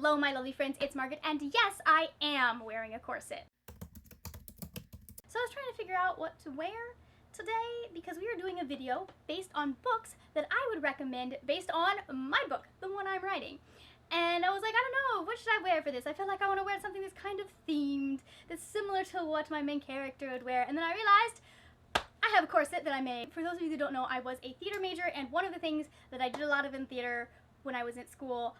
Hello my lovely friends, it's Margaret, and yes, I am wearing a corset. So I was trying to figure out what to wear today because we are doing a video based on books that I would recommend based on my book, the one I'm writing. And I was like, I don't know, what should I wear for this? I feel like I want to wear something that's kind of themed, that's similar to what my main character would wear. And then I realized I have a corset that I made. For those of you who don't know, I was a theater major, and one of the things that I did a lot of in theater when I was in school,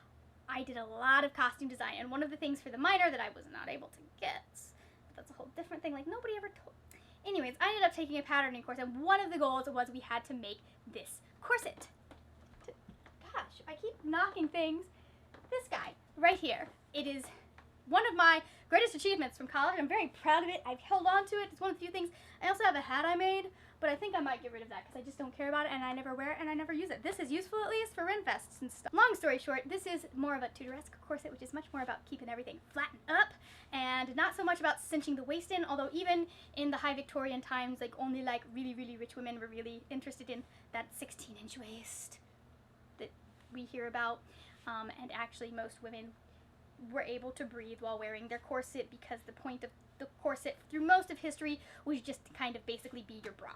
I did a lot of costume design. And one of the things for the minor that I was not able to get, but that's a whole different thing, like nobody ever told. Anyways, I ended up taking a patterning course, and one of the goals was we had to make this corset. Gosh, I keep knocking things. This guy, right here. It is one of my greatest achievements from college. I'm very proud of it. I've held on to it. It's one of the few things. I also have a hat I made, but I think I might get rid of that because I just don't care about it, and I never wear it, and I never use it. This is useful at least for Renfests and stuff. Long story short, this is more of a Tudoresque corset, which is much more about keeping everything flattened up and not so much about cinching the waist in, although even in the high Victorian times, like only like really, really rich women were really interested in that 16-inch waist that we hear about. And actually most women were able to breathe while wearing their corset because the point of the corset through most of history was just to kind of basically be your bra.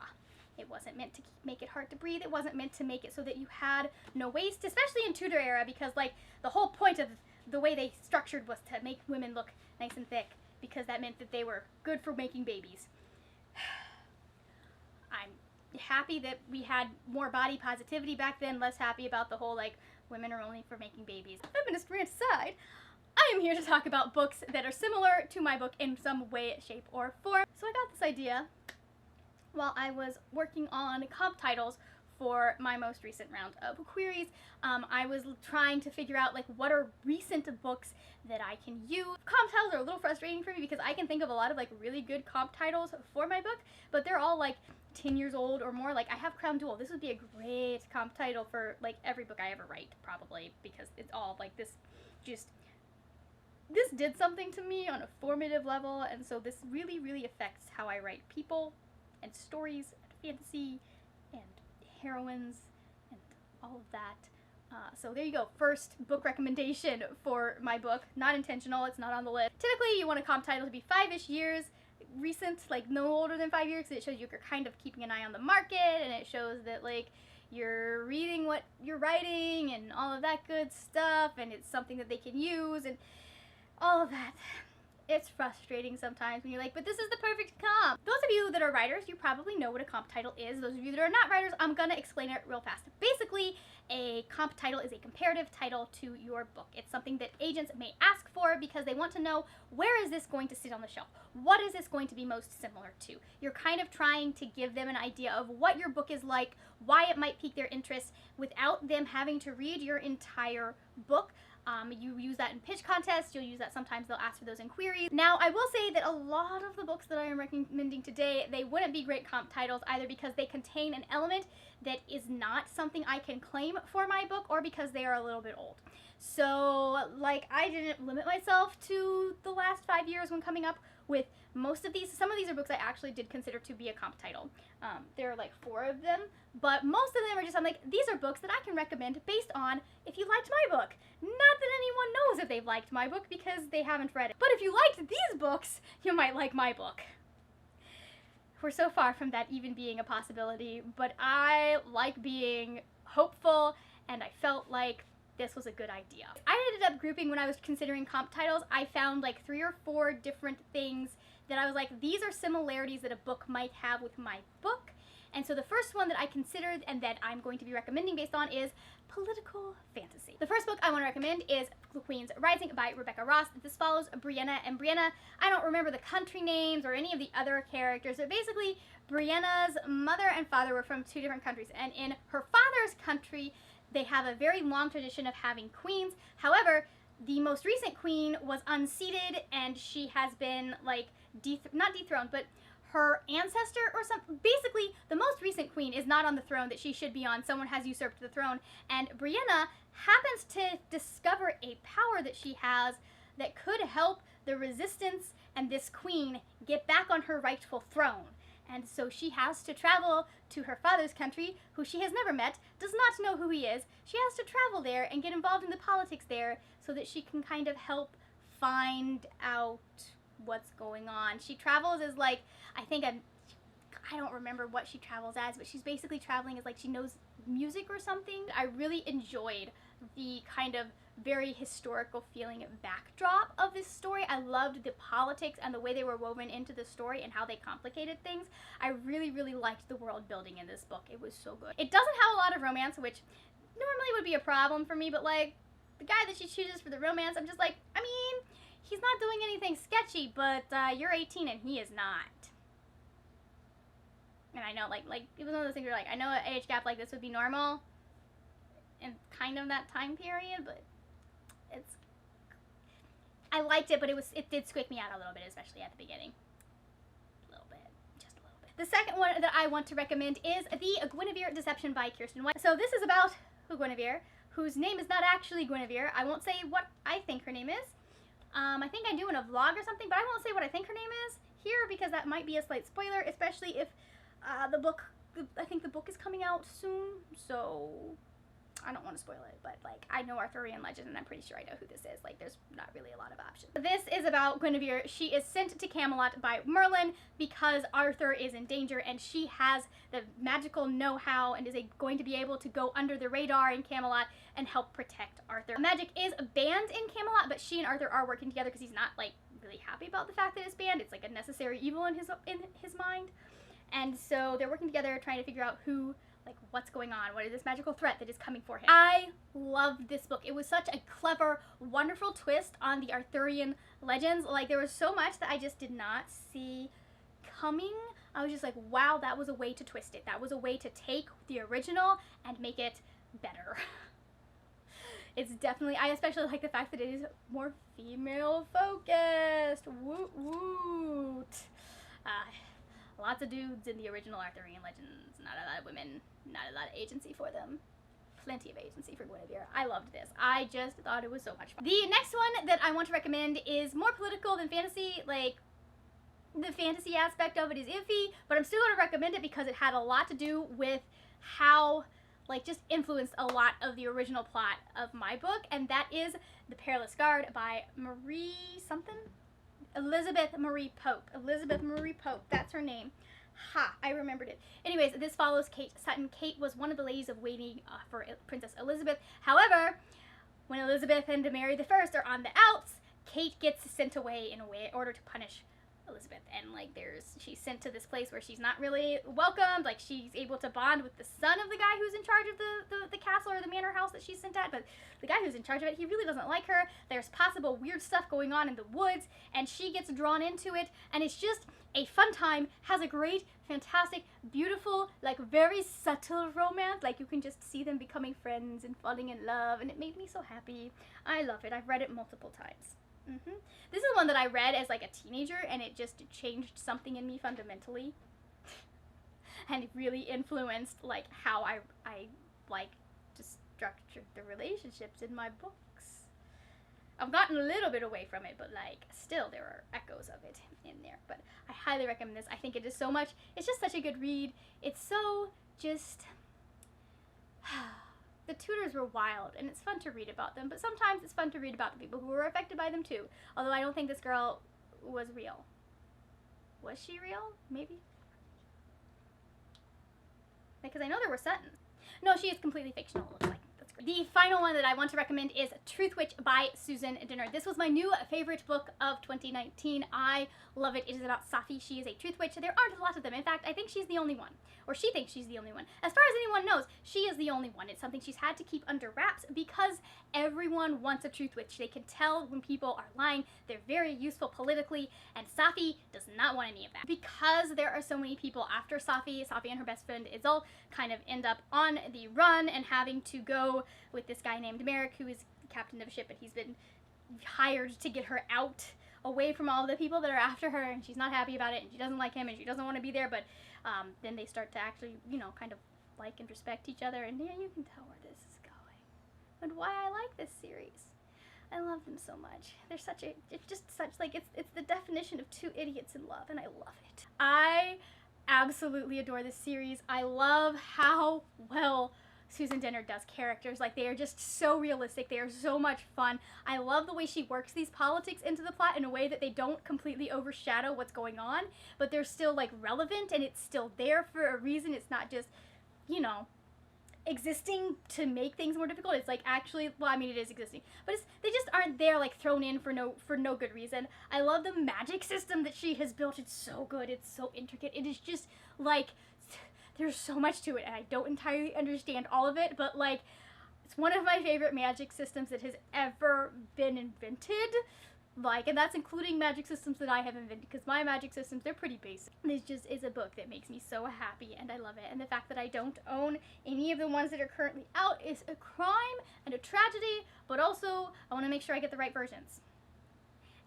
It wasn't meant to make it hard to breathe. It wasn't meant to make it so that you had no waist, especially in Tudor era, because like the whole point of the way they structured was to make women look nice and thick, because that meant that they were good for making babies. I'm happy that we had more body positivity back then, less happy about the whole like women are only for making babies. Feminist rant aside, I am here to talk about books that are similar to my book in some way, shape, or form. So I got this idea while I was working on comp titles for my most recent round of queries. I was trying to figure out like what are recent books that I can use. Comp titles are a little frustrating for me because I can think of a lot of like really good comp titles for my book, but they're all like 10 years old or more. Like I have Crown Jewel. This would be a great comp title for like every book I ever write, probably, because it's all like this did something to me on a formative level, and so this really, really affects how I write people and stories and fantasy and heroines and all of that. So there you go. First book recommendation for my book. Not intentional. It's not on the list. Typically, you want a comp title to be 5-ish years recent, like no older than 5 years, because it shows you're kind of keeping an eye on the market, and it shows that like you're reading what you're writing and all of that good stuff, and it's something that they can use and all of that. It's frustrating sometimes when you're like, but this is the perfect comp. Those of you that are writers, you probably know what a comp title is. Those of you that are not writers, I'm gonna explain it real fast. Basically, a comp title is a comparative title to your book. It's something that agents may ask for because they want to know, where is this going to sit on the shelf? What is this going to be most similar to? You're kind of trying to give them an idea of what your book is like, why it might pique their interest, without them having to read your entire book. You use that in pitch contests, you'll use that sometimes, they'll ask for those in queries. Now, I will say that a lot of the books that I am recommending today, they wouldn't be great comp titles either because they contain an element that is not something I can claim for my book, or because they are a little bit old. So, like, I didn't limit myself to the last 5 years when coming up with most of these. Some of these are books I actually did consider to be a comp title. There are like 4 of them, but most of them are just, I'm like, these are books that I can recommend based on if you liked my book. Not that anyone knows if they've liked my book because they haven't read it. But if you liked these books, you might like my book. We're so far from that even being a possibility, but I like being hopeful, and I felt like this was a good idea. I ended up grouping, when I was considering comp titles, I found like 3 or 4 different things that I was like, these are similarities that a book might have with my book. And so the first one that I considered and that I'm going to be recommending based on is political fantasy. The first book I want to recommend is The Queen's Rising by Rebecca Ross. This follows Brianna, and Brianna, I don't remember the country names or any of the other characters, but basically Brianna's mother and father were from 2 different countries, and in her father's country they have a very long tradition of having queens. However, the most recent queen was unseated, and she has been like not dethroned, but her ancestor or something. Basically, the most recent queen is not on the throne that she should be on. Someone has usurped the throne, and Brianna happens to discover a power that she has that could help the resistance and this queen get back on her rightful throne. And so she has to travel to her father's country, who she has never met, does not know who he is. She has to travel there and get involved in the politics there so that she can kind of help find out what's going on. She travels as like, I don't remember what she travels as, but she's basically traveling as like she knows music or something. I really enjoyed the kind of very historical feeling backdrop of this story. I loved the politics and the way they were woven into the story and how they complicated things. I really, really liked the world building in this book. It was so good. It doesn't have a lot of romance, which normally would be a problem for me, but like the guy that she chooses for the romance, I'm just like, I mean, he's not doing anything sketchy, but you're 18 and he is not. And I know, like it was one of those things where, like, I know an age gap like this would be normal in kind of that time period, but I liked it, but it did squeak me out a little bit, especially at the beginning. A little bit. Just a little bit. The second one that I want to recommend is The Guinevere Deception by Kirsten White. So this is about Guinevere, whose name is not actually Guinevere. I won't say what I think her name is. I think I do in a vlog or something, but I won't say what I think her name is here because that might be a slight spoiler, especially if I think the book is coming out soon, so I don't want to spoil it, but like I know Arthurian legend and I'm pretty sure I know who this is. Like there's not really a lot of options. This is about Guinevere. She is sent to Camelot by Merlin because Arthur is in danger and she has the magical know-how and is going to be able to go under the radar in Camelot and help protect Arthur. Magic is banned in Camelot, but she and Arthur are working together because he's not like really happy about the fact that it's banned. It's like a necessary evil in his mind. And so they're working together trying to figure out what's going on? What is this magical threat that is coming for him? I loved this book. It was such a clever, wonderful twist on the Arthurian legends. Like, there was so much that I just did not see coming. I was just like, wow, that was a way to twist it. That was a way to take the original and make it better. It's definitely, I especially like the fact that it is more female focused. Woot woot. Lots of dudes in the original Arthurian legends, not a lot of women, not a lot of agency for them. Plenty of agency for Guinevere. I loved this. I just thought it was so much fun. The next one that I want to recommend is more political than fantasy. Like, the fantasy aspect of it is iffy, but I'm still going to recommend it because it had a lot to do with how, like, just influenced a lot of the original plot of my book, and that is The Perilous Guard by Elizabeth Marie Pope. Elizabeth Marie Pope, that's her name. Ha, I remembered it. Anyways, this follows Kate Sutton. Kate was one of the ladies of waiting for Princess Elizabeth. However, when Elizabeth and Mary I are on the outs, Kate gets sent away in order to punish Elizabeth. And like she's sent to this place where she's not really welcomed. Like, she's able to bond with the son of the guy who's in charge of the castle or the manor house that she's sent at, but the guy who's in charge of it, he really doesn't like her. There's possible weird stuff going on in the woods, and she gets drawn into it, and it's just a fun time. Has a great, fantastic, beautiful, like very subtle romance. Like, you can just see them becoming friends and falling in love, and it made me so happy. I love it. I've read it multiple times. This is one that I read as like a teenager, and it just changed something in me fundamentally, and it really influenced like how I like to structure the relationships in my books. I've gotten a little bit away from it, but like still there are echoes of it in there. But I highly recommend this. I think it is so much. It's just such a good read. It's so just. The Tudors were wild, and it's fun to read about them, but sometimes it's fun to read about the people who were affected by them too. Although I don't think this girl was real. Was she real? Maybe? Because I know there were Suttons. No, she is completely fictional, it looks like. That's great. The final one that I want to recommend is Truth Witch by Susan Dinner. This was my new favorite book of 2019. I love it. It is about Safi. She is a truth witch. There aren't a lot of them. In fact, I think she's the only one. Or she thinks she's the only one. As far as anyone knows, she is the only one. It's something she's had to keep under wraps because everyone wants a truth witch. They can tell when people are lying. They're very useful politically, and Safi does not want any of that. Because there are so many people after Safi, Safi and her best friend Isolde kind of end up on the run and having to go with this guy named Merrick, who is the captain of a ship, and he's been hired to get her out away from all the people that are after her, and she's not happy about it, and she doesn't like him, and she doesn't want to be there, but then they start to actually, kind of like and respect each other, and yeah, you can tell where this is going and why I like this series. I love them so much. They're it's the definition of two idiots in love, and I love it. I absolutely adore this series. I love how well Susan Dennard does characters. Like, they are just so realistic. They are so much fun. I love the way she works these politics into the plot in a way that they don't completely overshadow what's going on, but they're still, like, relevant, and it's still there for a reason. It's not just, you know, existing to make things more difficult. It's like, actually, well, I mean, it is existing, but they just aren't there, like, thrown in for no good reason. I love the magic system that she has built. It's so good. It's so intricate. It is just, like, there's so much to it, and I don't entirely understand all of it, but, like, it's one of my favorite magic systems that has ever been invented. Like, and that's including magic systems that I have invented, because my magic systems, they're pretty basic. This just is a book that makes me so happy, and I love it. And the fact that I don't own any of the ones that are currently out is a crime and a tragedy, but also I want to make sure I get the right versions.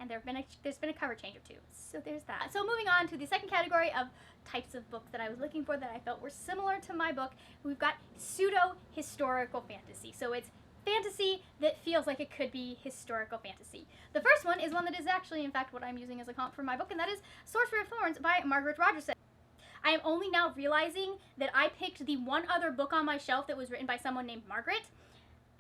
And there's been a cover change or two, so there's that. So moving on to the second category of types of books that I was looking for that I felt were similar to my book, we've got pseudo-historical fantasy. So it's fantasy that feels like it could be historical fantasy. The first one is one that is actually, in fact, what I'm using as a comp for my book, and that is Sorcerer of Thorns by Margaret Rogerson. I am only now realizing that I picked the one other book on my shelf that was written by someone named Margaret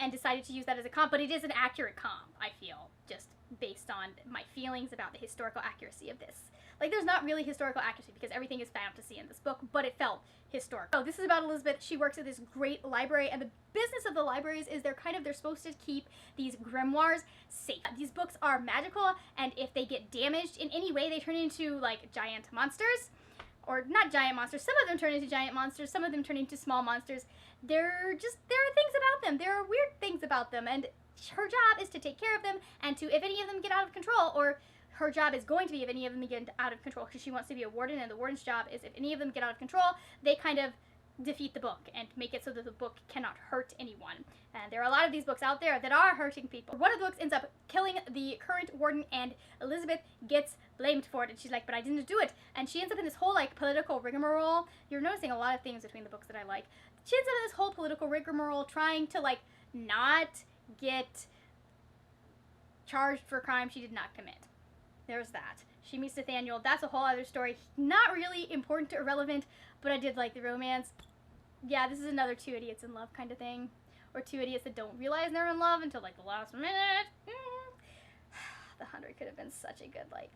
and decided to use that as a comp, but it is an accurate comp, I feel, just based on my feelings about the historical accuracy of this. Like, there's not really historical accuracy because everything is fantasy in this book, but it felt historical. So this is about Elizabeth. She works at this great library, and the business of the libraries is they're supposed to keep these grimoires safe. These books are magical, and if they get damaged in any way, they turn into, like, giant monsters. Or not giant monsters. Some of them turn into giant monsters. Some of them turn into small monsters. There are things about them. There are weird things about them, and her job is to take care of them, and to, if any of them get out of control, or her job is going to be if any of them get out of control, because she wants to be a warden, and the warden's job is if any of them get out of control, they kind of defeat the book and make it so that the book cannot hurt anyone. And there are a lot of these books out there that are hurting people. One of the books ends up killing the current warden, and Elizabeth gets blamed for it, and she's like, but I didn't do it. And she ends up in this whole, like, political rigmarole. You're noticing a lot of things between the books that I like. She ends up in this whole political rigmarole trying to, like, not get charged for a crime she did not commit. There's that. She meets Nathaniel. That's a whole other story. Not really important or relevant, but I did like the romance. Yeah, this is another two idiots in love kind of thing. Or two idiots that don't realize they're in love until, like, the last minute. The 100 could have been such a good, like,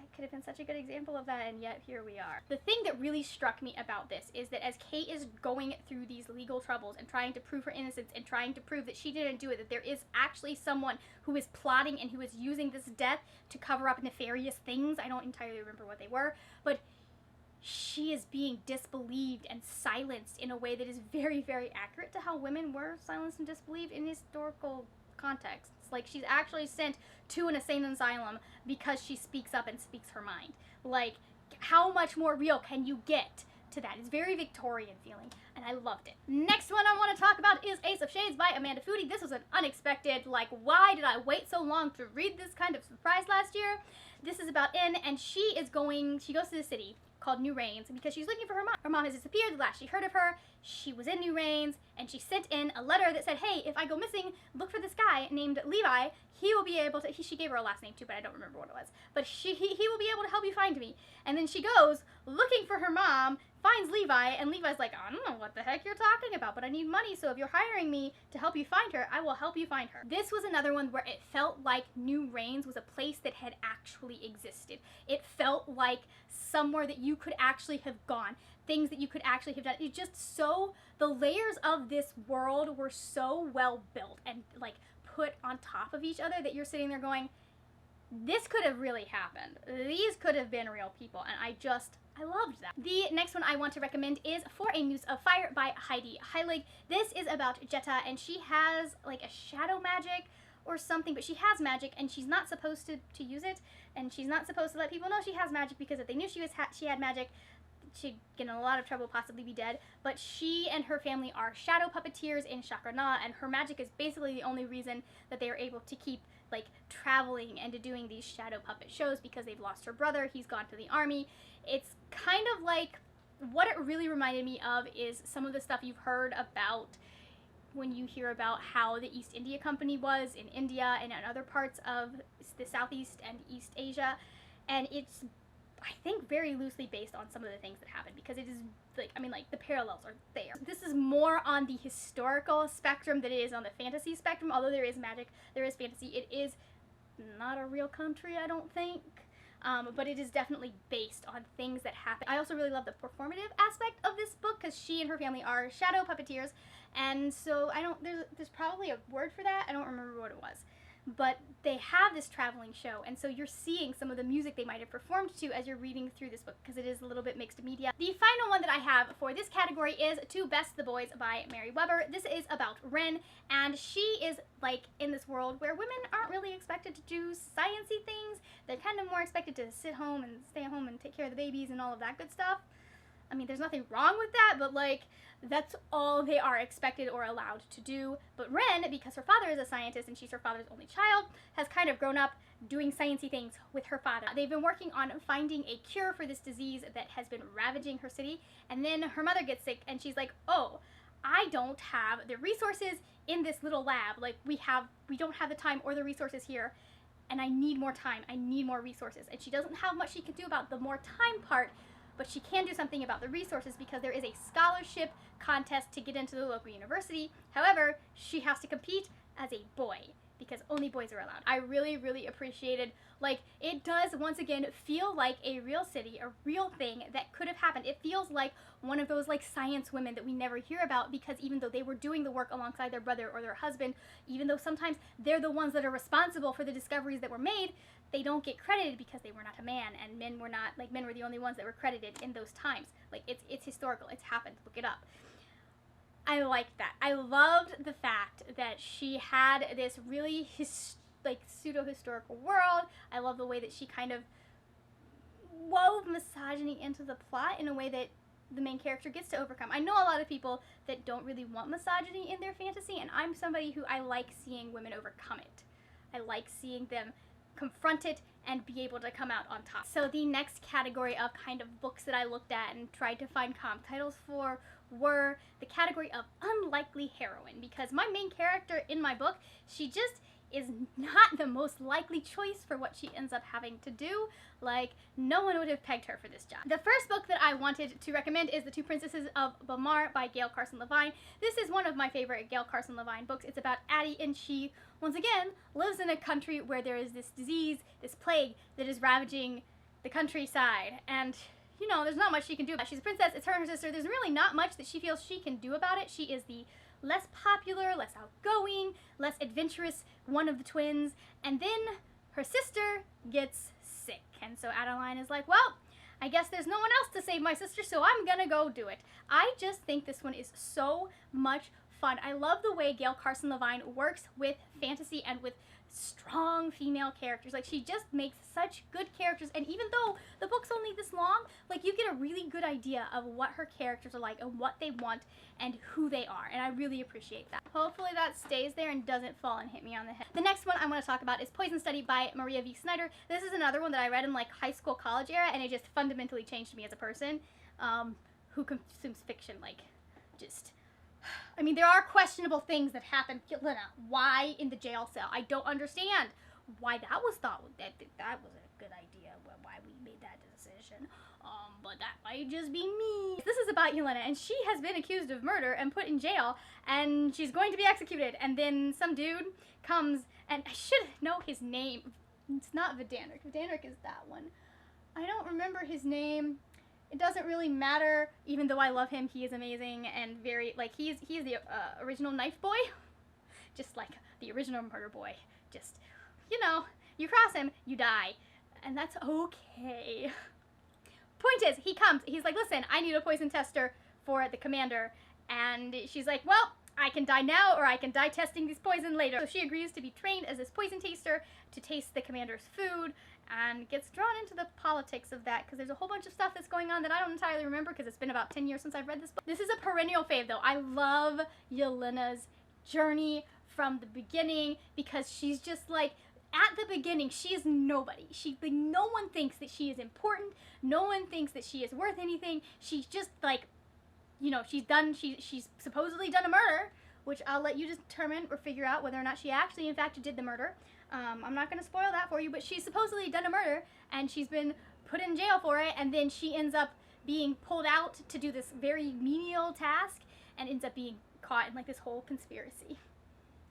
it could have been such a good example of that, and yet here we are. The thing that really struck me about this is that as Kate is going through these legal troubles and trying to prove her innocence and trying to prove that she didn't do it, that there is actually someone who is plotting and who is using this death to cover up nefarious things. I don't entirely remember what they were, but she is being disbelieved and silenced in a way that is very, very accurate to how women were silenced and disbelieved in historical contexts. Like, she's actually sent to an insane asylum because she speaks up and speaks her mind. Like, how much more real can you get to that? It's very Victorian feeling, and I loved it. Next one I want to talk about is Ace of Shades by Amanda Foody. This was an unexpected, like, why did I wait so long to read this kind of surprise last year? This is about N, and she goes to the city called New Rains because she's looking for her mom. Her mom has disappeared. The last she heard of her, she was in New Rains, and she sent in a letter that said, hey, if I go missing, look for this guy named Levi. He will be able to, she gave her a last name too, but I don't remember what it was. But he will be able to help you find me. And then she goes looking for her mom, finds Levi, and Levi's like, I don't know what the heck you're talking about, but I need money, so if you're hiring me to help you find her, I will help you find her. This was another one where it felt like New Rains was a place that had actually existed. It felt like somewhere that you could actually have gone, things that you could actually have done. It just so, the layers of this world were so well built and, like, put on top of each other that you're sitting there going, this could have really happened. These could have been real people, and I loved that. The next one I want to recommend is For a Noose of Fire by Heidi Heilig. This is about Jetta, and she has, like, a shadow magic or something, but she has magic, and she's not supposed to use it, and she's not supposed to let people know she has magic, because if they knew she had magic, she'd get in a lot of trouble, possibly be dead. But she and her family are shadow puppeteers in Chakrana, and her magic is basically the only reason that they are able to keep, like, traveling and to doing these shadow puppet shows, because they've lost her brother. He's gone to the army. It's kind of like, what it really reminded me of is some of the stuff you've heard about when you hear about how the East India Company was in India and in other parts of the Southeast and East Asia. And it's I think very loosely based on some of the things that happen, because it is like, I mean, like, the parallels are there. This is more on the historical spectrum than it is on the fantasy spectrum. Although there is magic, there is fantasy. It is not a real country, I don't think. But it is definitely based on things that happen. I also really love the performative aspect of this book, because she and her family are shadow puppeteers, and so there's probably a word for that. I don't remember what it was. But they have this traveling show, and so you're seeing some of the music they might have performed to as you're reading through this book, because it is a little bit mixed media. The final one that I have for this category is To Best the Boys by Mary Weber. This is about Wren, and she is like in this world where women aren't really expected to do sciencey things. They're kind of more expected to sit home and stay at home and take care of the babies and all of that good stuff. I mean, there's nothing wrong with that, but like, that's all they are expected or allowed to do. But Wren, because her father is a scientist and she's her father's only child, has kind of grown up doing sciencey things with her father. They've been working on finding a cure for this disease that has been ravaging her city, and then her mother gets sick and she's like, oh, I don't have the resources in this little lab. Like, we don't have the time or the resources here, and I need more time, I need more resources. And she doesn't have much she can do about the more time part, but she can do something about the resources, because there is a scholarship contest to get into the local university. However, she has to compete as a boy, because only boys are allowed. I really, really appreciated, like, it does once again feel like a real city, a real thing that could have happened. It feels like one of those like science women that we never hear about, because even though they were doing the work alongside their brother or their husband, even though sometimes they're the ones that are responsible for the discoveries that were made, they don't get credited because they were not a man, and men were not, like, men were the only ones that were credited in those times. Like, it's historical, it's happened, look it up. I liked that. I loved the fact that she had this really pseudo-historical world. I love the way that she kind of wove misogyny into the plot in a way that the main character gets to overcome. I know a lot of people that don't really want misogyny in their fantasy, and I'm somebody who I like seeing women overcome it. I like seeing them confront it and be able to come out on top. So the next category of kind of books that I looked at and tried to find comp titles for were the category of unlikely heroine, because my main character in my book, she just is not the most likely choice for what she ends up having to do. Like, no one would have pegged her for this job. The first book that I wanted to recommend is The Two Princesses of Balmar by Gail Carson Levine. This is one of my favorite Gail Carson Levine books. It's about Addie, and she, once again, lives in a country where there is this disease, this plague, that is ravaging the countryside. And, you know, there's not much she can do about it. She's a princess, it's her and her sister. There's really not much that she feels she can do about it. She is the less popular, less outgoing, less adventurous one of the twins, and then her sister gets sick, and so Adeline is like, well, I guess there's no one else to save my sister, so I'm gonna go do it. I just think this one is so much fun. I love the way Gail Carson Levine works with fantasy and with strong female characters. Like, she just makes such good characters, and even though the book's only this long, like, you get a really good idea of what her characters are like and what they want and who they are, and I really appreciate that. Hopefully that stays there and doesn't fall and hit me on the head. The next one I want to talk about is Poison Study by Maria V. Snyder. This is another one that I read in like high school, college era, and it just fundamentally changed me as a person who consumes fiction. Like, just, I mean, there are questionable things that happen. Yelena, why in the jail cell? I don't understand why that was thought that was a good idea, why we made that decision. But that might just be me. This is about Yelena, and she has been accused of murder and put in jail, and she's going to be executed. And then some dude comes, and I should know his name. It's not Vidanrik. Vidanrik is that one. I don't remember his name. It doesn't really matter, even though I love him. He is amazing and very, like, he is the original knife boy. Just like the original murder boy. Just, you know, you cross him, you die. And that's okay. Point is, he comes, he's like, listen, I need a poison tester for the commander. And she's like, well, I can die now, or I can die testing this poison later. So she agrees to be trained as this poison taster to taste the commander's food, and gets drawn into the politics of that, because there's a whole bunch of stuff that's going on that I don't entirely remember, because it's been about 10 years since I've read this book. This is a perennial fave, though. I love Yelena's journey from the beginning, because she's just like, at the beginning, she is nobody. Like, no one thinks that she is important. No one thinks that she is worth anything. She's just like, you know, she's supposedly done a murder, which I'll let you determine or figure out whether or not she actually, in fact, did the murder. I'm not going to spoil that for you, but she's supposedly done a murder, and she's been put in jail for it, and then she ends up being pulled out to do this very menial task and ends up being caught in like this whole conspiracy.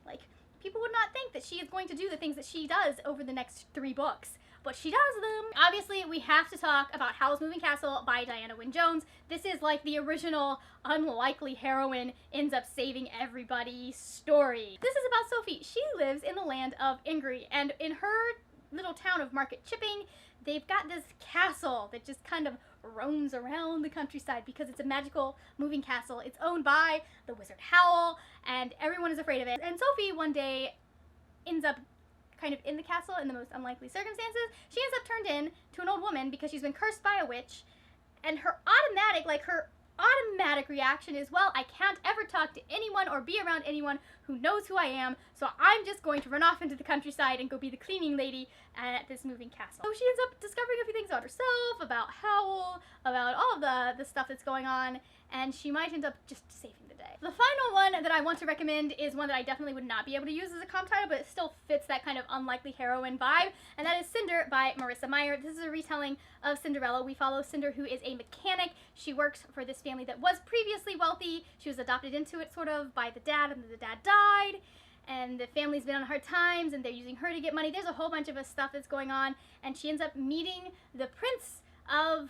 Like, people would not think that she is going to do the things that she does over the next 3 books, but she does them. Obviously, we have to talk about Howl's Moving Castle by Diana Wynne Jones. This is like the original unlikely heroine ends up saving everybody story. This is about Sophie. She lives in the land of Ingri, and in her little town of Market Chipping, they've got this castle that just kind of roams around the countryside because it's a magical moving castle. It's owned by the wizard Howl, and everyone is afraid of it. And Sophie one day ends up kind of in the castle in the most unlikely circumstances. She ends up turned in to an old woman because she's been cursed by a witch, and her automatic reaction is, well, I can't ever talk to anyone or be around anyone who knows who I am, so I'm just going to run off into the countryside and go be the cleaning lady at this moving castle. So she ends up discovering a few things about herself, about Howl, about all of the stuff that's going on, and she might end up just saving the day. The final one that I want to recommend is one that I definitely would not be able to use as a comp title, but it still fits that kind of unlikely heroine vibe, and that is Cinder by Marissa Meyer. This is a retelling of Cinderella. We follow Cinder, who is a mechanic. She works for this family that was previously wealthy. She was adopted into it sort of by the dad, and the dad died, and the family's been on hard times, and they're using her to get money. There's a whole bunch of stuff that's going on, and she ends up meeting the prince of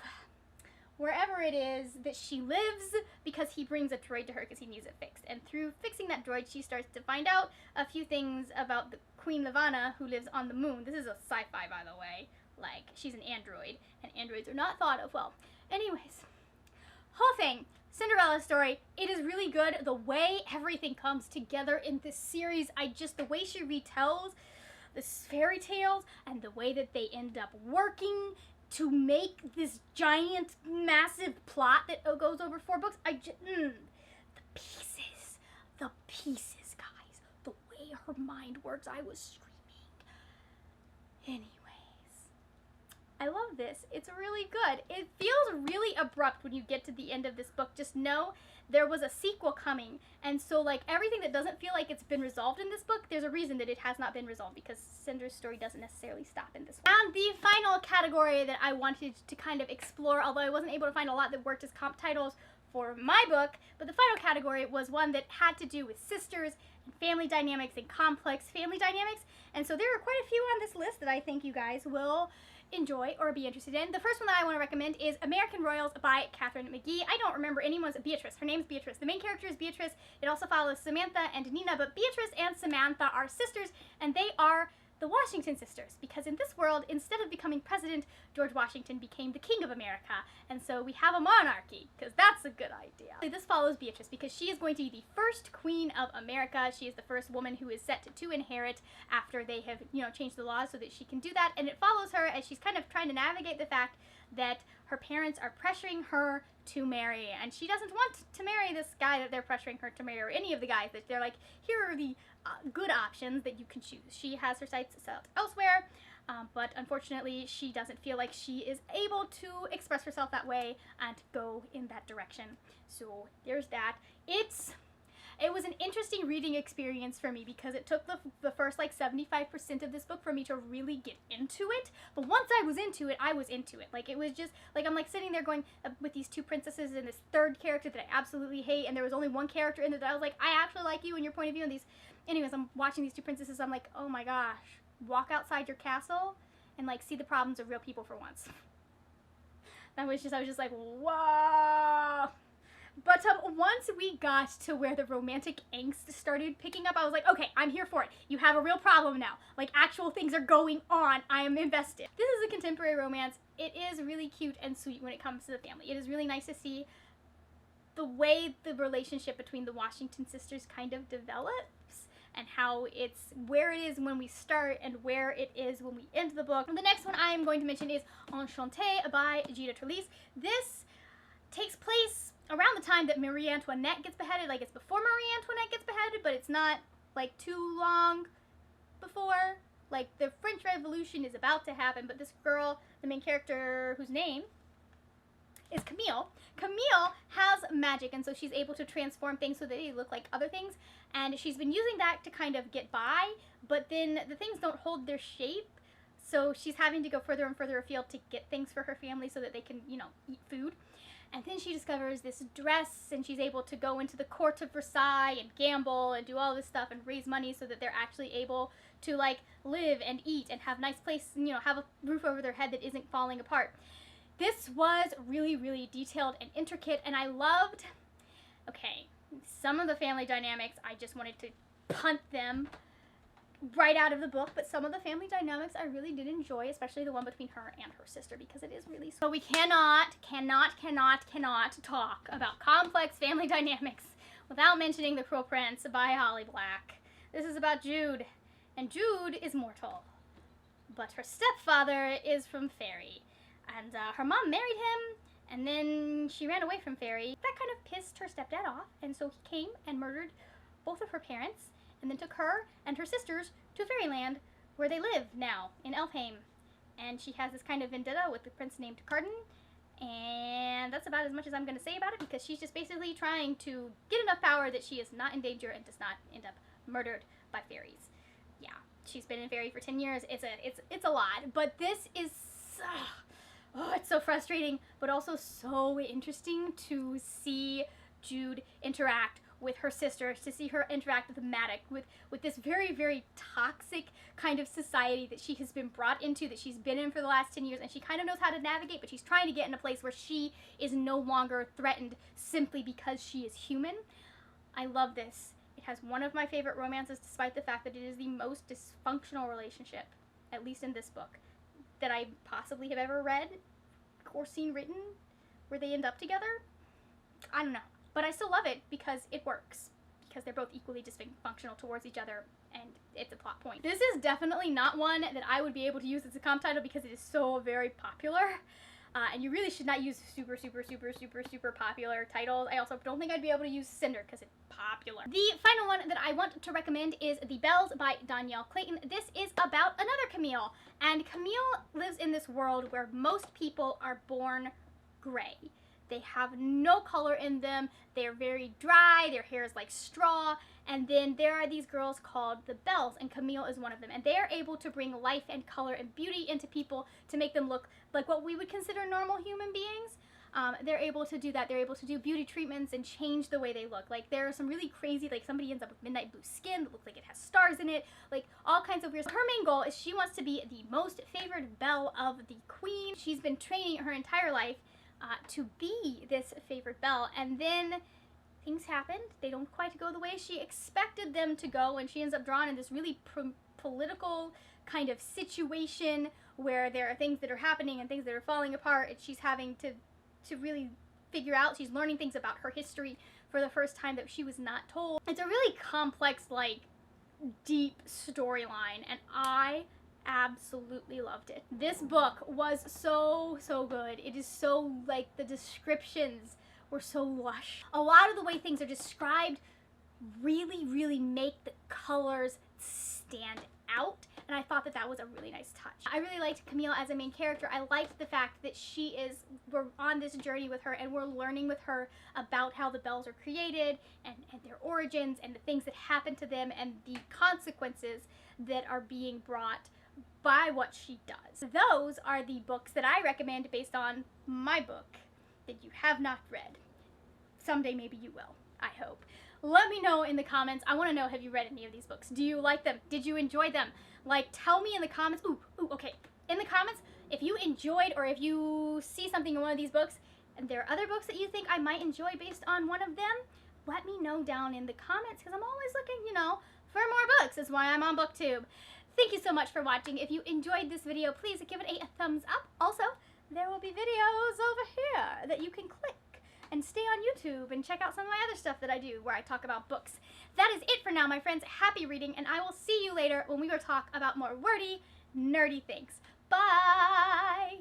wherever it is that she lives because he brings a droid to her because he needs it fixed. And through fixing that droid, she starts to find out a few things about the Queen Levana, who lives on the moon. This is a sci-fi, by the way. Like, she's an android, and androids are not thought of well. Anyways, whole thing, Cinderella story, it is really good. The way everything comes together in this series, the way she retells the fairy tales and the way that they end up working to make this giant, massive plot that goes over 4 books, the pieces, guys, the way her mind works, I was screaming. Anyways, I love this. It's really good. It feels really abrupt when you get to the end of this book. Just know there was a sequel coming, and so like everything that doesn't feel like it's been resolved in this book, there's a reason that it has not been resolved, because Cinder's story doesn't necessarily stop in this one. And the final category that I wanted to kind of explore, although I wasn't able to find a lot that worked as comp titles for my book, but the final category was one that had to do with sisters and family dynamics and complex family dynamics, and so there are quite a few on this list that I think you guys will enjoy or be interested in. The first one that I want to recommend is American Royals by Catherine McGee. I don't remember anyone's Beatrice. Her name's Beatrice. The main character is Beatrice. It also follows Samantha and Nina, but Beatrice and Samantha are sisters, and they are the Washington sisters, because in this world, instead of becoming president, George Washington became the king of America, and so we have a monarchy, because that's a good idea. This follows Beatrice because she is going to be the first queen of America. She is the first woman who is set to inherit after they have, changed the laws so that she can do that, and it follows her as she's kind of trying to navigate the fact that her parents are pressuring her to marry, and she doesn't want to marry this guy that they're pressuring her to marry, or any of the guys that they're like, here are the good options that you can choose. She has her sights set elsewhere, but unfortunately she doesn't feel like she is able to express herself that way and go in that direction. So there's that. It was an interesting reading experience for me because it took the first like 75% of this book for me to really get into it. But once I was into it, I was into it. Like, it was just, like, I'm like sitting there going with these 2 princesses and this 3rd character that I absolutely hate, and there was only 1 character in it that I was like, I actually like you and your point of view, and these, anyways, I'm watching these 2 princesses, I'm like, oh my gosh, walk outside your castle and like see the problems of real people for once. I was just like, whoa. But once we got to where the romantic angst started picking up, I was like, okay, I'm here for it. You have a real problem now. Like, actual things are going on. I am invested. This is a contemporary romance. It is really cute and sweet when it comes to the family. It is really nice to see the way the relationship between the Washington sisters kind of develops, and how it's where it is when we start and where it is when we end the book. And the next one I'm going to mention is Enchantée by Gita Trelease. This takes place around the time that Marie Antoinette gets beheaded. Like, it's before Marie Antoinette gets beheaded, but it's not like too long before. Like, the French Revolution is about to happen, but this girl, the main character, whose name is Camille has magic, and so she's able to transform things so that they look like other things, and she's been using that to kind of get by, but then the things don't hold their shape, So she's having to go further and further afield to get things for her family so that they can, you know, eat food. And then she discovers this dress, and she's able to go into the court of Versailles and gamble and do all this stuff and raise money so that they're actually able to, like, live and eat and have nice place, you know, have a roof over their head that isn't falling apart. This was really, really detailed and intricate, and I loved, okay, some of the family dynamics, I just wanted to punt them right out of the book, but some of the family dynamics I really did enjoy, especially the one between her and her sister, because it is really so we cannot talk about complex family dynamics without mentioning The Cruel Prince by Holly Black. This is about Jude, and Jude is mortal, but her stepfather is from Fairy, and her mom married him, and then she ran away from Fairy. That kind of pissed her stepdad off, and so he came and murdered both of her parents, and then took her and her sisters to Fairyland, where they live now, in Elfheim. And she has this kind of vendetta with the prince named Carden, and that's about as much as I'm going to say about it, because she's just basically trying to get enough power that she is not in danger and does not end up murdered by fairies. Yeah, she's been in Fairy for 10 years. It's a lot, but this is... oh, it's so frustrating, but also so interesting to see Jude interact with her sisters, to see her interact with Madoc, with this very, very toxic kind of society that she has been brought into, that she's been in for the last 10 years, and she kind of knows how to navigate, but she's trying to get in a place where she is no longer threatened simply because she is human. I love this. It has one of my favorite romances, despite the fact that it is the most dysfunctional relationship, at least in this book, that I possibly have ever read or seen written, where they end up together. I don't know. But I still love it because it works. Because they're both equally dysfunctional towards each other, and it's a plot point. This is definitely not one that I would be able to use as a comp title because it is so very popular. And you really should not use super popular titles. I also don't think I'd be able to use Cinder because it's popular. The final one that I want to recommend is The Bells by Danielle Clayton. This is about another Camille. And Camille lives in this world where most people are born gray. They have no color in them, they're very dry, their hair is like straw, and then there are these girls called the Bells, and Camille is one of them, and they are able to bring life and color and beauty into people to make them look like what we would consider normal human beings. They're able to do that. They're able to do beauty treatments and change the way they look. Like, there are some really crazy, like, somebody ends up with midnight blue skin that looks like it has stars in it, like, all kinds of weird. Her main goal is she wants to be the most favored belle of the queen. She's been training her entire life to be this favorite belle, and then things happened. They don't quite go the way she expected them to go, and she ends up drawn in this really political kind of situation where there are things that are happening and things that are falling apart, and she's having to really figure out. She's learning things about her history for the first time that she was not told. It's a really complex, like, deep storyline, and I absolutely loved it. This book was so good. It is so, like, the descriptions were so lush. A lot of the way things are described really make the colors stand out, and I thought that that was a really nice touch. I really liked Camille as a main character. I liked the fact that we're on this journey with her, and we're learning with her about how the bells are created and their origins and the things that happen to them and the consequences that are being brought by what she does. Those are the books that I recommend based on my book that you have not read. Someday maybe you will, I hope. Let me know in the comments. I want to know, have you read any of these books? Do you like them? Did you enjoy them? Like, tell me in the comments. Okay. In the comments, if you enjoyed or if you see something in one of these books and there are other books that you think I might enjoy based on one of them, let me know down in the comments, because I'm always looking, you know, for more books. That's why I'm on BookTube. Thank you so much for watching. If you enjoyed this video, please give it a thumbs up. Also, there will be videos over here that you can click and stay on YouTube and check out some of my other stuff that I do where I talk about books. That is it for now, my friends. Happy reading, and I will see you later when we go talk about more wordy, nerdy things. Bye!